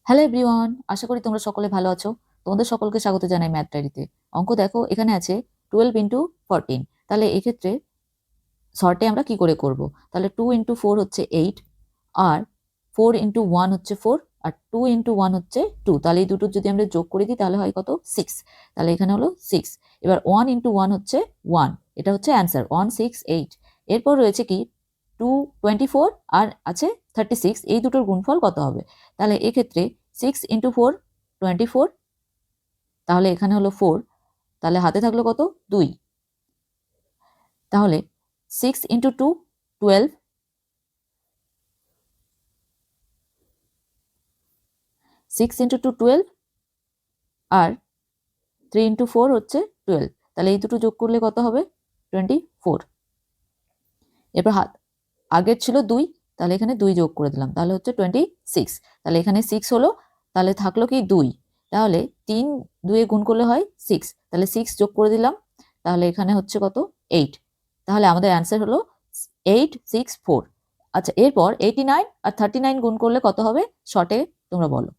Hello everyone, আশা করি তোমরা সকলে ভালো আছো। তোমাদের সকলকে স্বাগত জানাই ম্যাথ ডায়েরিতে। অঙ্ক দেখো, এখানে আছে 12 ইন্টু 14। তাহলে এক্ষেত্রে শর্টে আমরা কি করে করব? তাহলে 2 ইন্টু 4 হচ্ছে 8, আর 4 ইন্টু 1 হচ্ছে 4, আর 2 ইন্টু 1 হচ্ছে 2। তাহলে এই দুটো যদি আমরা যোগ করে দিই তাহলে হয় কত? 6। তাহলে এখানে হলো 6। এবার 1 ইন্টু 1 হচ্ছে 1, এটা হচ্ছে অ্যান্সার 168। এরপর রয়েছে কি 24 আর আছে 36, এই দুটোর গুণফল কত হবে? তাহলে এক্ষেত্রে 6 ইন্টু 4 24, তাহলে এখানে হলো 4, তাহলে হাতে থাকলো কত? 2। তাহলে 6 ইন্টু 2 12, 6 ইন্টু 2 12, আর 3 ইন্টু 4 হচ্ছে 12। তাহলে এই দুটো যোগ করলে কত হবে? 24। এরপর আগের ছিল 2, তাহলে এখানে 2 যোগ করে দিলাম, তাহলে হচ্ছে 26। তাহলে এখানে 6 হলো, তাহলে থাকলো কি 2। তাহলে 3 2 এ গুণ করলে হয় 6, তাহলে 6 যোগ করে দিলাম, তাহলে এখানে হচ্ছে কত? 8। তাহলে আমাদের অ্যান্সার হলো 864। আচ্ছা, এরপর 89 আর 39 গুণ করলে কত হবে শর্টে? তোমরা বলো।